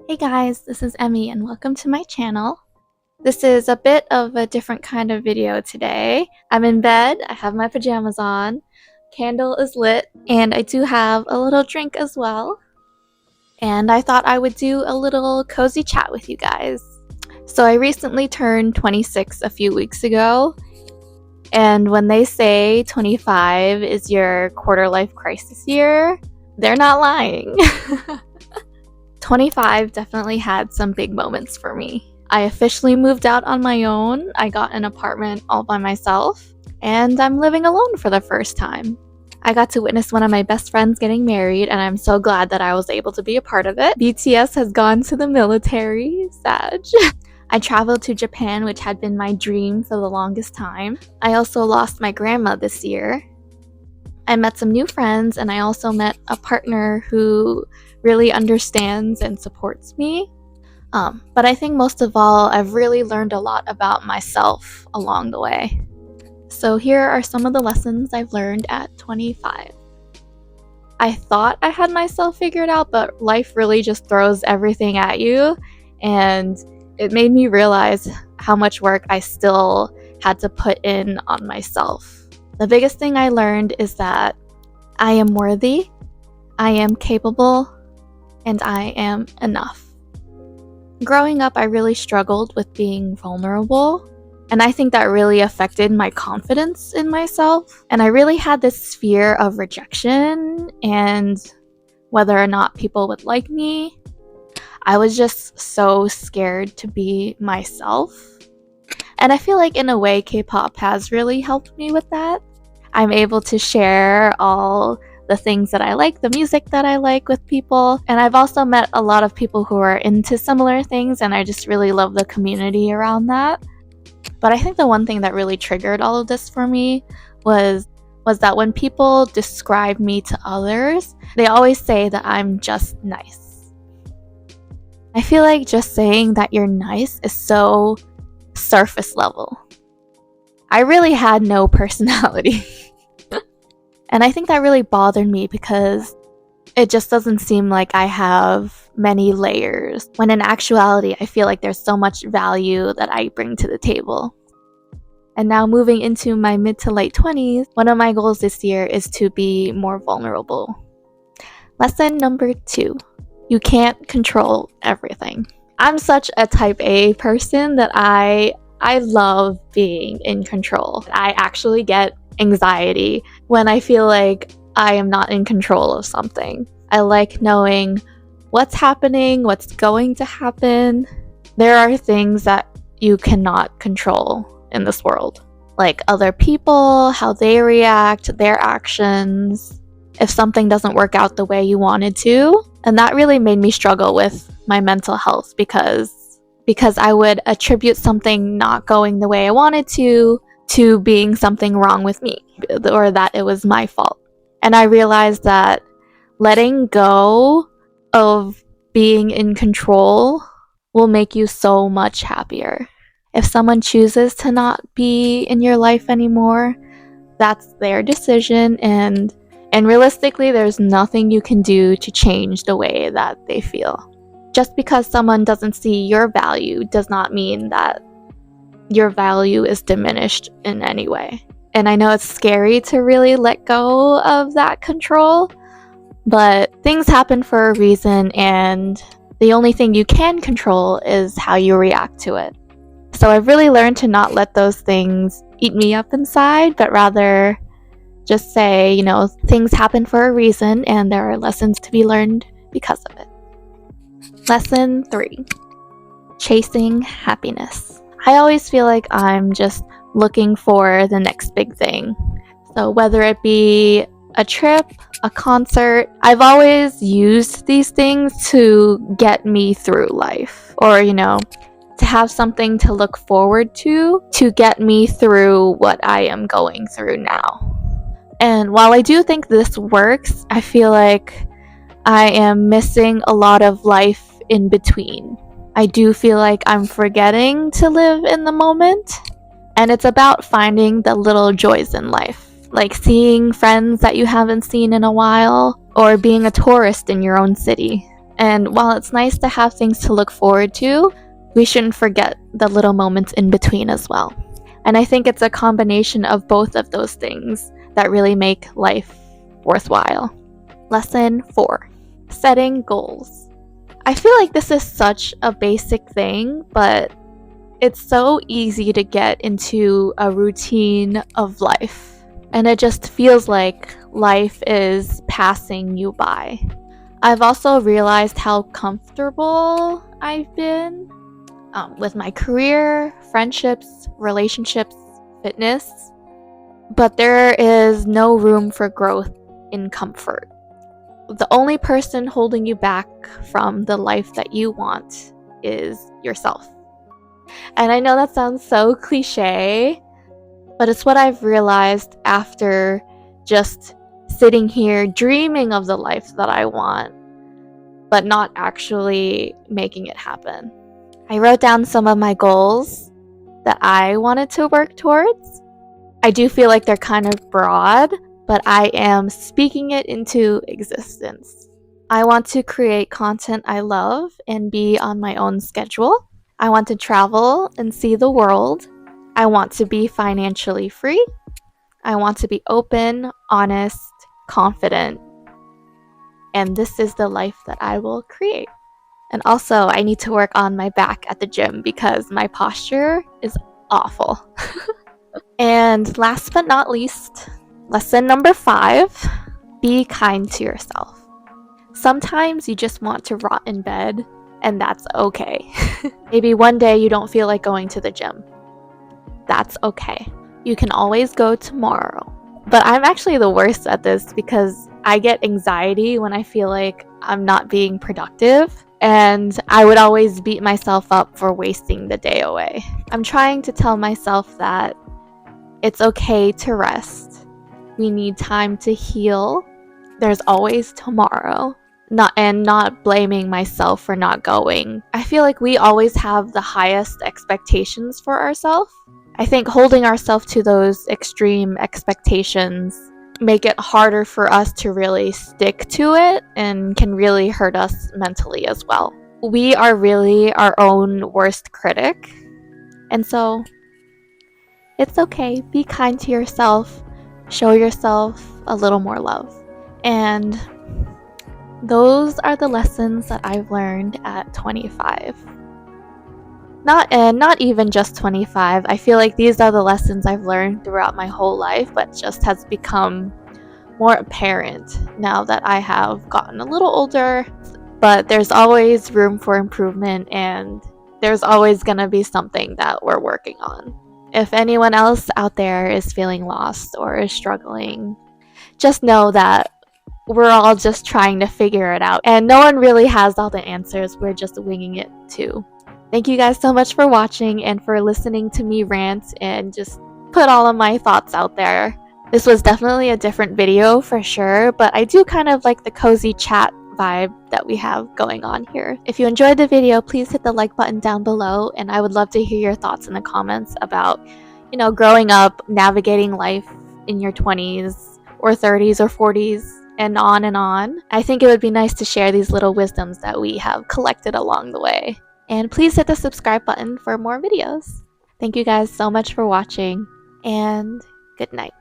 Hey guys, this is Emmy and welcome to my channel. This is a bit of a different kind of video today. I'm in bed, I have my pajamas on, candle is lit, and I do have a little drink as well. And I thought I would do a little cozy chat with you guys. So I recently turned 26 a few weeks ago, and when they say 25 is your quarter life crisis year, they're not lying. 25 definitely had some big moments for me. I officially moved out on my own, I got an apartment all by myself, and I'm living alone for the first time. I got to witness one of my best friends getting married, and I'm so glad that I was able to be a part of it. BTS has gone to the military, Sag. I traveled to Japan, which had been my dream for the longest time. I also lost my grandma this year. I met some new friends, and I also met a partner who really understands and supports me. But I think most of all, I've really learned a lot about myself along the way. So here are some of the lessons I've learned at 25. I thought I had myself figured out, but life really just throws everything at you, and it made me realize how much work I still had to put in on myself. The biggest thing I learned is that I am worthy, I am capable, and I am enough. Growing up, I really struggled with being vulnerable, and I think that really affected my confidence in myself. And I really had this fear of rejection and whether or not people would like me. I was just so scared to be myself. And I feel like in a way, K-pop has really helped me with that. I'm able to share all the things that I like, the music that I like with people. And I've also met a lot of people who are into similar things, and I just really love the community around that. But I think the one thing that really triggered all of this for me was that when people describe me to others, they always say that I'm just nice. I feel like just saying that you're nice is so surface level. I really had no personality. And I think that really bothered me because it just doesn't seem like I have many layers, when in actuality, I feel like there's so much value that I bring to the table. And now moving into my mid to late 20s, one of my goals this year is to be more vulnerable. Lesson number 2, you can't control everything. I'm such a type A person that I love being in control. I actually get anxiety when I feel like I am not in control of something. I like knowing what's happening, what's going to happen. There are things that you cannot control in this world, like other people, how they react, their actions, if something doesn't work out the way you wanted to. And that really made me struggle with my mental health because I would attribute something not going the way I wanted to being something wrong with me, or that it was my fault. And I realized that letting go of being in control will make you so much happier. If someone chooses to not be in your life anymore, that's their decision, and realistically, there's nothing you can do to change the way that they feel. Just because someone doesn't see your value does not mean that your value is diminished in any way. And I know it's scary to really let go of that control, but things happen for a reason, and the only thing you can control is how you react to it. So I've really learned to not let those things eat me up inside, but rather just say, things happen for a reason, and there are lessons to be learned because of it. Lesson 3, chasing happiness. I always feel like I'm just looking for the next big thing. So whether it be a trip, a concert, I've always used these things to get me through life, or, to have something to look forward to get me through what I am going through now. And while I do think this works, I feel like I am missing a lot of life in between. I do feel like I'm forgetting to live in the moment, and it's about finding the little joys in life, like seeing friends that you haven't seen in a while, or being a tourist in your own city. And while it's nice to have things to look forward to, we shouldn't forget the little moments in between as well. And I think it's a combination of both of those things that really make life worthwhile. Lesson 4: setting goals. I feel like this is such a basic thing, but it's so easy to get into a routine of life. And it just feels like life is passing you by. I've also realized how comfortable I've been with my career, friendships, relationships, fitness. But there is no room for growth in comfort. The only person holding you back from the life that you want is yourself. And I know that sounds so cliche, but it's what I've realized after just sitting here dreaming of the life that I want, but not actually making it happen. I wrote down some of my goals that I wanted to work towards. I do feel like they're kind of broad, but I am speaking it into existence. I want to create content I love and be on my own schedule. I want to travel and see the world. I want to be financially free. I want to be open, honest, confident, and this is the life that I will create. And also, I need to work on my back at the gym because my posture is awful. And last but not least, lesson number 5, be kind to yourself. Sometimes you just want to rot in bed, and that's okay. Maybe one day you don't feel like going to the gym. That's okay. You can always go tomorrow. But I'm actually the worst at this because I get anxiety when I feel like I'm not being productive, and I would always beat myself up for wasting the day away. I'm trying to tell myself that it's okay to rest. We need time to heal. There's always tomorrow. Not blaming myself for not going. I feel like we always have the highest expectations for ourselves. I think holding ourselves to those extreme expectations make it harder for us to really stick to it and can really hurt us mentally as well. We are really our own worst critic. And so it's okay. Be kind to yourself. Show yourself a little more love. And those are the lessons that I've learned at 25. Not even just 25. I feel like these are the lessons I've learned throughout my whole life, but just has become more apparent now that I have gotten a little older. But there's always room for improvement, and there's always going to be something that we're working on. If anyone else out there is feeling lost or is struggling, just know that we're all just trying to figure it out, and no one really has all the answers. We're just winging it too. Thank you guys so much for watching and for listening to me rant and just put all of my thoughts out there. This was definitely a different video for sure, but I do kind of like the cozy chat vibe that we have going on here. If you enjoyed the video, please hit the like button down below, and I would love to hear your thoughts in the comments about, growing up, navigating life in your 20s or 30s or 40s, and on and on. I think it would be nice to share these little wisdoms that we have collected along the way. And please hit the subscribe button for more videos. Thank you guys so much for watching, and good night.